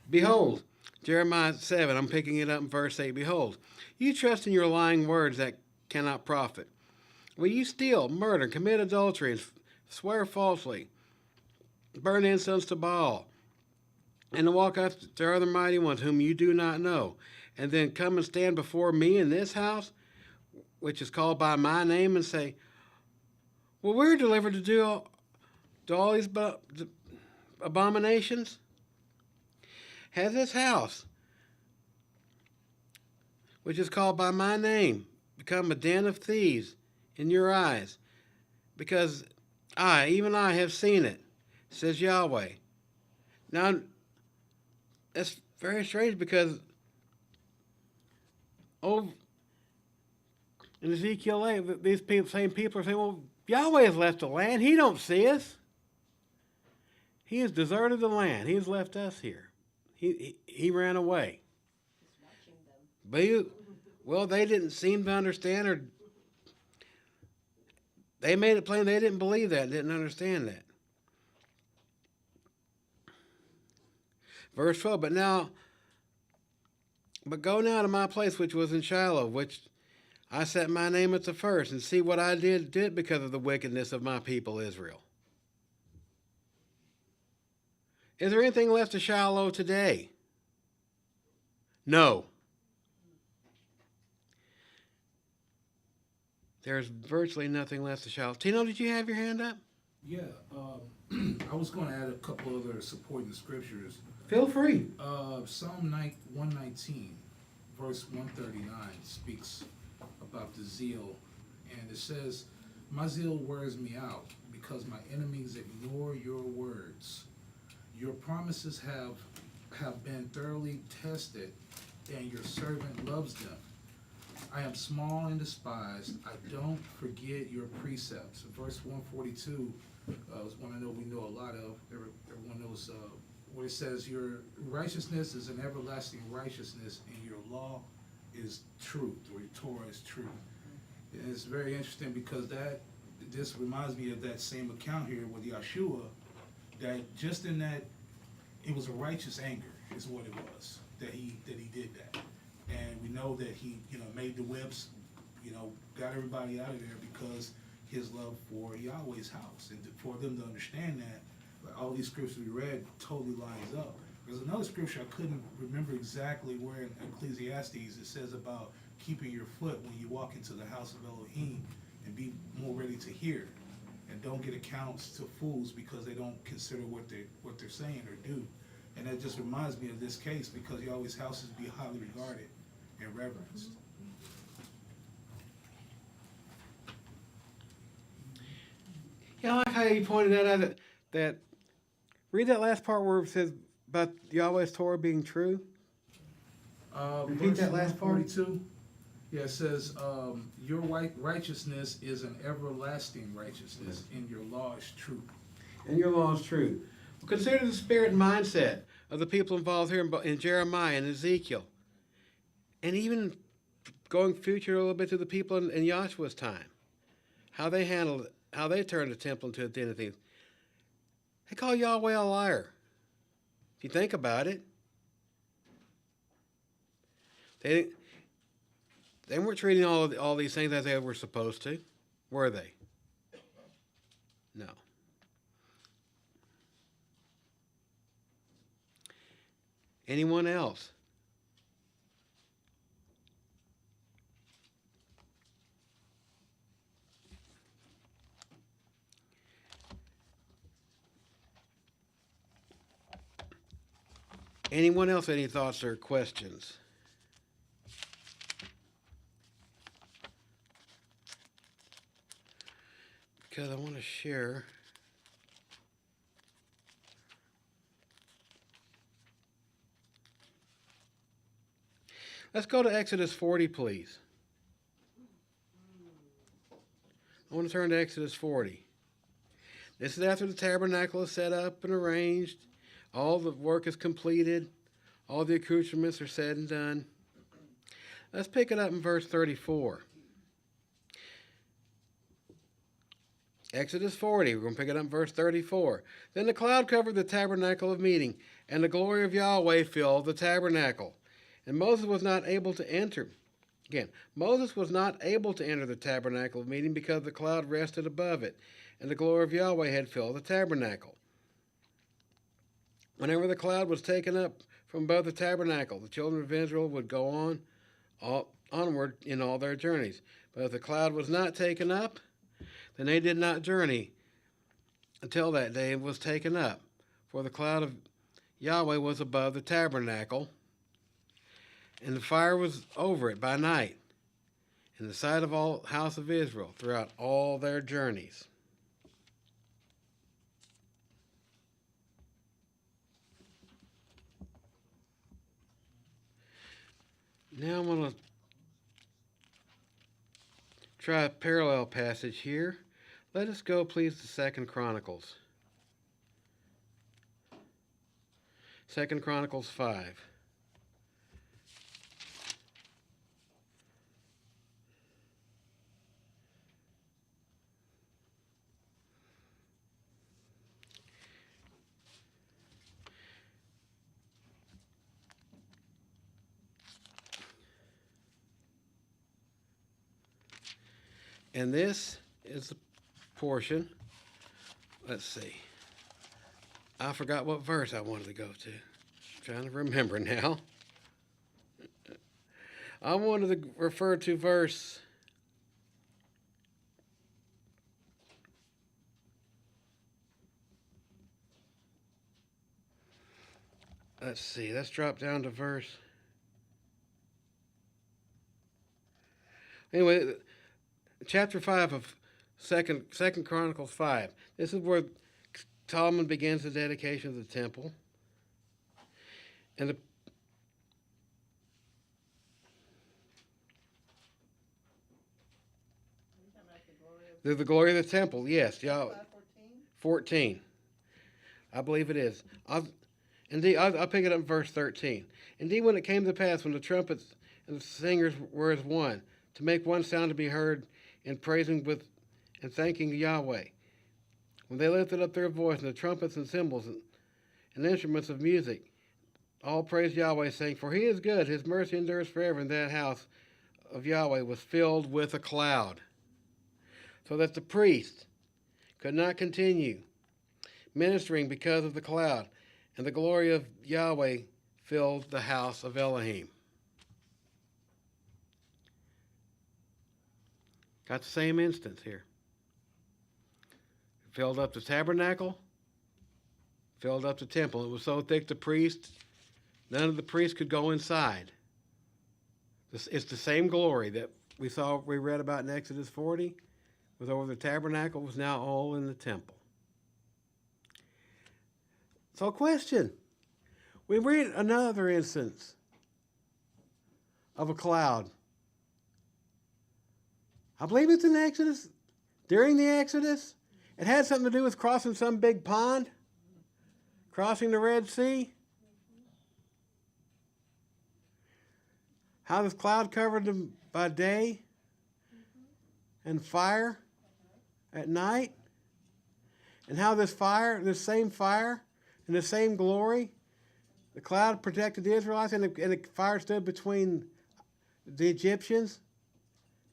Behold, Jeremiah 7, I'm picking it up in verse 8. Behold, you trust in your lying words that cannot profit. Will you steal, murder, commit adultery, and swear falsely, burn incense to Baal, and to walk after other mighty ones whom you do not know, and then come and stand before me in this house, which is called by my name, and say, well, we're delivered to do all these abominations? Has this house, which is called by my name, become a den of thieves in your eyes? Because I, even I, have seen it, says Yahweh. Now, that's very strange because in Ezekiel 8, these same people are saying, well, Yahweh has left the land. He don't see us. He has deserted the land. He has left us here. He ran away. But they didn't seem to understand, or they made it plain they didn't believe that, didn't understand that. Verse 12, but go now to my place which was in Shiloh, which I set my name at the first, and see what I did because of the wickedness of my people Israel. Is there anything left of Shiloh today? No. There's virtually nothing left of Shiloh. Tino, did you have your hand up? Yeah, I was going to add a couple other supporting scriptures. Feel free. Psalm 119, verse 139 speaks about the zeal, and it says, my zeal wears me out because my enemies ignore your words. Your promises have been thoroughly tested, and your servant loves them. I am small and despised. I don't forget your precepts. Verse 142 is one I know we know a lot of. Everyone knows where it says, your righteousness is an everlasting righteousness, and your law is truth, or your Torah is truth. And it's very interesting because this reminds me of that same account here with Yahshua, that just in that it was a righteous anger is what it was, that he did that. And we know that he, made the whips, got everybody out of there because his love for Yahweh's house. And for them to understand that, all these scriptures we read totally lines up. There's another scripture I couldn't remember exactly where in Ecclesiastes it says about keeping your foot when you walk into the house of Elohim, and be more ready to hear, and don't get accounts to fools because they don't consider what they're saying or do. And that just reminds me of this case, because Yahweh's house is be highly regarded and reverenced. Yeah, I like how you pointed that out. That read that last part where it says about Yahweh's Torah being true. Repeat that last part. 142. Yeah, it says, your righteousness is an everlasting righteousness, and your law is true. And your law is true. Well, consider the spirit and mindset of the people involved here in Jeremiah and Ezekiel, and even going future a little bit to the people in Joshua's time, how they handled it, how they turned the temple into a den of thieves. They call Yahweh a liar. If you think about it, they weren't treating all these things as they were supposed to, were they? No. Anyone else? Anyone else, any thoughts or questions? Because I want to share. Let's go to Exodus 40, please. I want to turn to Exodus 40. This is after the tabernacle is set up and arranged. All the work is completed. All the accoutrements are said and done. Let's pick it up in verse 34. Exodus 40, we're going to pick it up in verse 34. Then the cloud covered the tabernacle of meeting, and the glory of Yahweh filled the tabernacle. And Moses was not able to enter. Again, Moses was not able to enter the tabernacle of meeting because the cloud rested above it, and the glory of Yahweh had filled the tabernacle. Whenever the cloud was taken up from above the tabernacle, the children of Israel would go onward in all their journeys. But if the cloud was not taken up, then they did not journey until that day was taken up. For the cloud of Yahweh was above the tabernacle, and the fire was over it by night, in the sight of all house of Israel throughout all their journeys. Now I'm going to try a parallel passage here. Let us go, please, to 2 Chronicles. 2 Chronicles 5. And this is the portion. Let's see. I forgot what verse I wanted to go to. I'm trying to remember now. I wanted to refer to verse. Let's see. Let's drop down to verse. Anyway, chapter 5 of Second Chronicles 5. This is where Solomon begins the dedication of the temple. And the glory of the temple, yes. Yeah, 14. I believe it is. I'll pick it up in verse 13. Indeed, when it came to pass, when the trumpets and the singers were as one, to make one sound to be heard in praising with and thanking Yahweh, when they lifted up their voice, and the trumpets and cymbals and instruments of music, all praised Yahweh, saying, "For he is good, his mercy endures forever." And that house of Yahweh was filled with a cloud, so that the priest could not continue ministering because of the cloud, and the glory of Yahweh filled the house of Elohim. Got the same instance here. Filled up the tabernacle, filled up the temple. It was so thick none of the priests could go inside. It's the same glory that we read about in Exodus 40, was over the tabernacle, was now all in the temple. So question. We read another instance of a cloud. I believe it's in Exodus, during the Exodus. It had something to do with crossing some big pond, crossing the Red Sea. how this cloud covered them by day and fire at night, and how this same fire and the same glory, the cloud protected the Israelites, and the fire stood between the Egyptians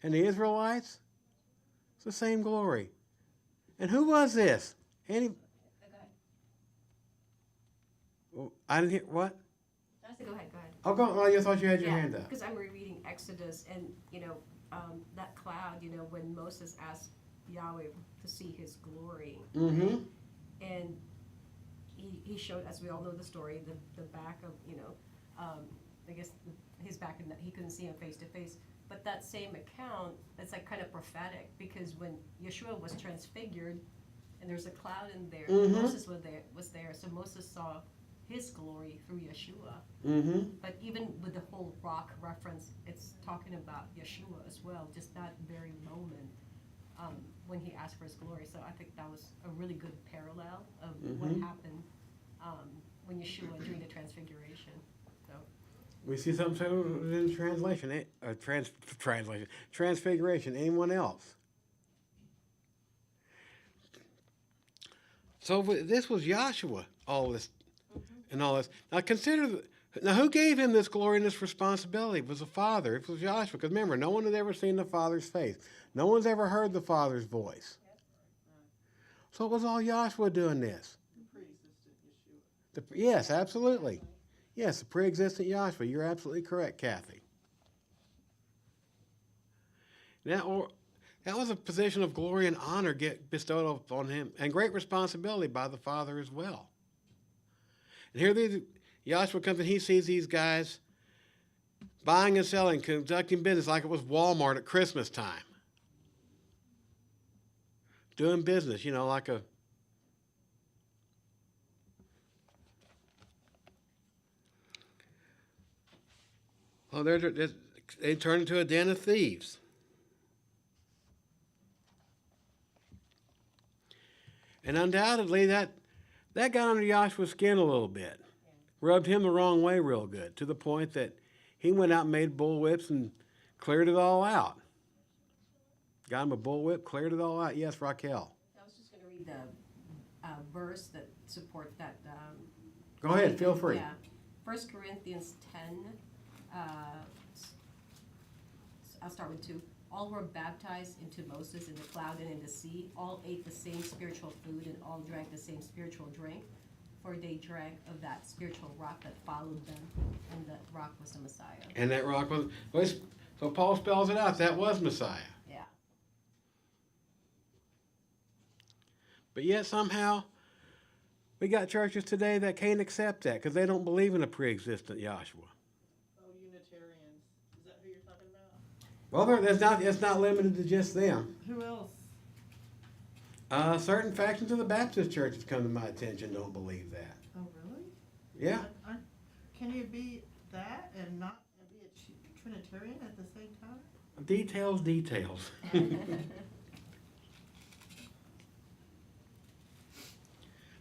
and the Israelites. It's the same glory. And who was this? Any? Well, I didn't hear what? I said, go ahead. Oh, go. Oh, you thought you had your hand up. Because I'm rereading Exodus, and that cloud. When Moses asked Yahweh to see His glory, Mm-hmm. and he showed, as we all know the story, the back of I guess his back, and he couldn't see him face to face. But that same account, it's like kind of prophetic, because when Yeshua was transfigured, and there's a cloud in there, Mhm. Moses was there, so Moses saw His glory through Yeshua. Mm-hmm. But even with the whole rock reference, it's talking about Yeshua as well, just that very moment when he asked for His glory. So I think that was a really good parallel of what Mhm. happened when Yeshua during the transfiguration. So We see something in translation, translation, transfiguration. Anyone else? So this was Joshua, all this, and all this. Now who gave him this glory and this responsibility? It was the Father. It was Joshua. Because remember, no one had ever seen the Father's face. No one's ever heard the Father's voice. So it was all Joshua doing this. Pre-existent Yeshua. Yes, absolutely. Yes, the pre-existent Joshua. You're absolutely correct, Kathy. That was a position of glory and honor bestowed upon him, and great responsibility by the Father as well. And here Joshua comes and he sees these guys buying and selling, conducting business like it was Walmart at Christmas time. Doing business, like a... Well, they turned into a den of thieves. And undoubtedly, that got under Joshua's skin a little bit. Rubbed him the wrong way real good, to the point that he went out and made bullwhips and cleared it all out. Got him a bullwhip, cleared it all out. Yes, Raquel. I was just going to read the verse that supports that. Go ahead, feel free. Yeah, 1 Corinthians 10. I'll start with 2. All were baptized into Moses in the cloud and in the sea. All ate the same spiritual food, and all drank the same spiritual drink, for they drank of that spiritual rock that followed them, and that rock was the Messiah. And that rock was... So Paul spells it out. That was Messiah. Yeah. But yet somehow we got churches today that can't accept that because they don't believe in a pre-existent Joshua. Oh, Unitarians. Is that who you're talking about? Well, it's not limited to just them. Who else? Certain factions of the Baptist church have come to my attention don't believe that. Oh, really? Yeah. Can you be that and not be a Trinitarian at the same time? Details.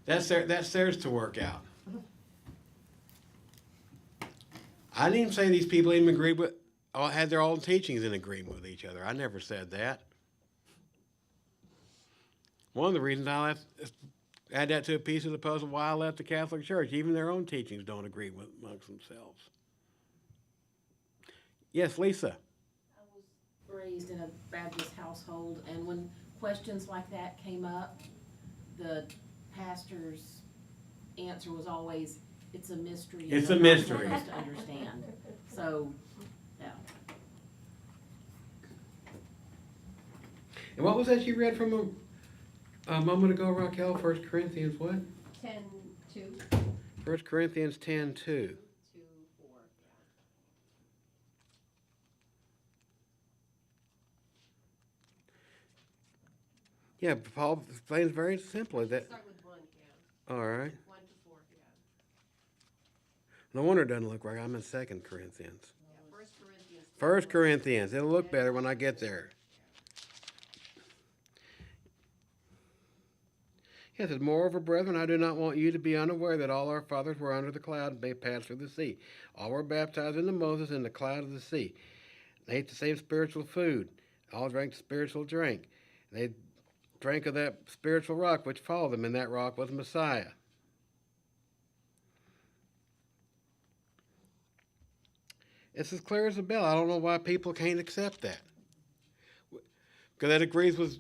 That's theirs to work out. I didn't even say these people even agreed with, had their own teachings in agreement with each other. I never said that. One of the reasons I add that to a piece of the puzzle why I left the Catholic Church. Even their own teachings don't agree with amongst themselves. Yes, Lisa. I was raised in a Baptist household, and when questions like that came up, the pastor's answer was always, "It's a mystery. It's a I'm not mystery." supposed to understand. So, yeah. And what was that you read from a moment ago, Raquel? 1 Corinthians what? 10:2. 1 Corinthians 10:2. 2:4. Yeah, Paul explains very simply that. Start with 1, yeah. All right. 1 to 4, yeah. No wonder it doesn't look right. I'm in 2 Corinthians. Yeah, 1 Corinthians. 1 Corinthians. It'll look better when I get there. He said, "Moreover, brethren, I do not want you to be unaware that all our fathers were under the cloud and they passed through the sea. All were baptized into Moses in the cloud of the sea. They ate the same spiritual food. All drank the spiritual drink. They drank of that spiritual rock which followed them, and that rock was Messiah." It's as clear as a bell. I don't know why people can't accept that. Because that agrees with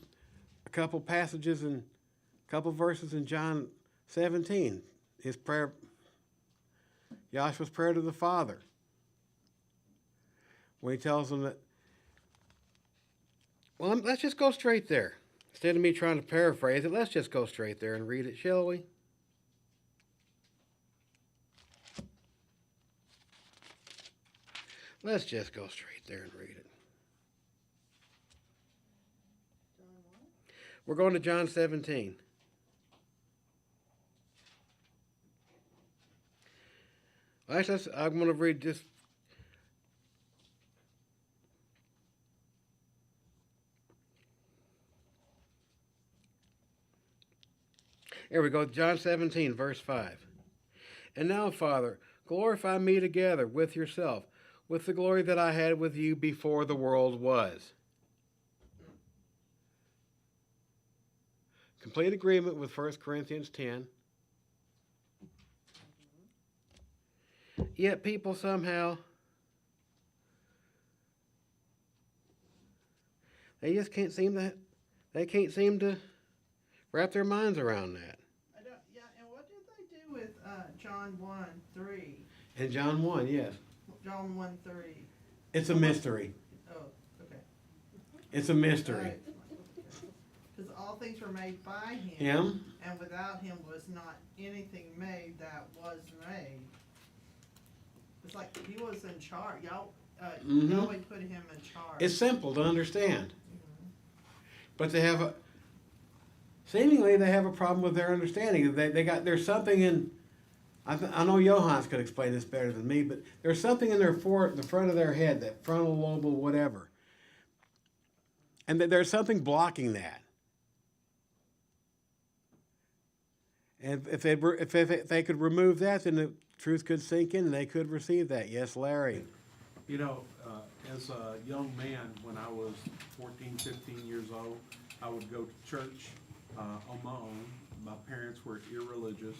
a couple passages and a couple verses in John 17. His prayer, Joshua's prayer to the Father, when he tells them that, well, let's just go straight there. Instead of me trying to paraphrase it, let's just go straight there and read it, shall we? Let's just go straight there and read it. We're going to John 17. Actually, I'm going to read just. Here we go, John 17, verse 5. "And now, Father, glorify me together with yourself, with the glory that I had with you before the world was." Complete agreement with 1 Corinthians 10. Yet people somehow, they just can't seem to wrap their minds around that. I don't, yeah, and what did they do with, John 1:3? In John 1, yes. John 1:3. It's a mystery. Oh, okay. It's a mystery. Because all things were made by him. Him? And without him was not anything made that was made. It's like he was in charge. Y'all, Yahweh put him in charge. It's simple to understand. But they have seemingly they have a problem with their understanding. There's something in, I know Johannes could explain this better than me, but there's something in the front of their head, that frontal lobe or whatever. And there's something blocking that. And if they could remove that, then the truth could sink in and they could receive that. Yes, Larry. You know, as a young man, when I was 14, 15 years old, I would go to church on my own. My parents were irreligious.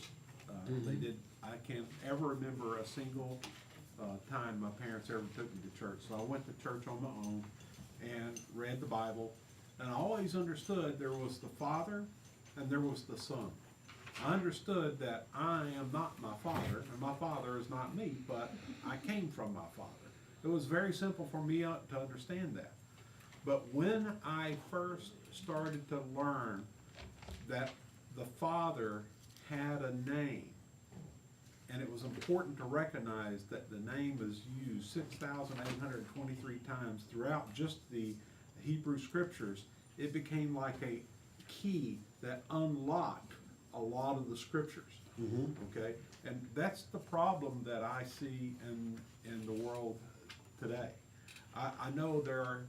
I can't ever remember a single time my parents ever took me to church. So I went to church on my own and read the Bible. And I always understood there was the Father and there was the Son. I understood that I am not my father, and my father is not me, but I came from my father. It was very simple for me to understand that. But when I first started to learn that the Father had a name, and it was important to recognize that the name is used 6,823 times throughout just the Hebrew Scriptures, it became like a key that unlocked a lot of the Scriptures. Okay? And that's the problem that I see in the world today. I know there are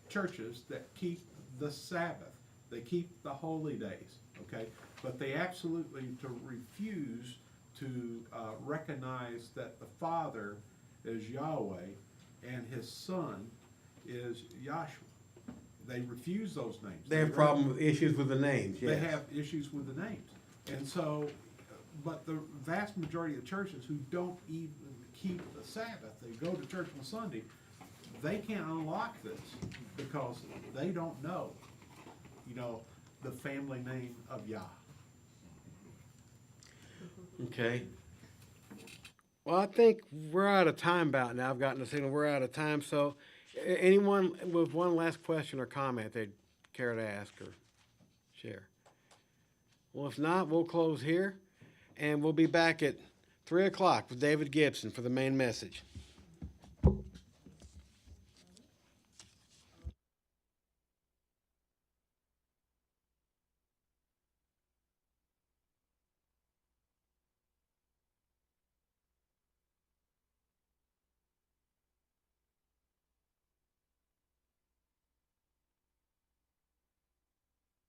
churches that keep the Sabbath, they keep the holy days, okay? But they absolutely refuse to recognize that the Father is Yahweh and His Son is Yahshua. They refuse those names. They have issues with the names, yes. They have issues with the names. And so, but the vast majority of churches who don't even keep the Sabbath, they go to church on Sunday, they can't unlock this because they don't know, the family name of Yah. Okay. Well, I think we're out of time about now. I've gotten the signal we're out of time. So anyone with one last question or comment they'd care to ask or share? Well, if not, we'll close here, and we'll be back at 3 o'clock with David Gibson for the main message.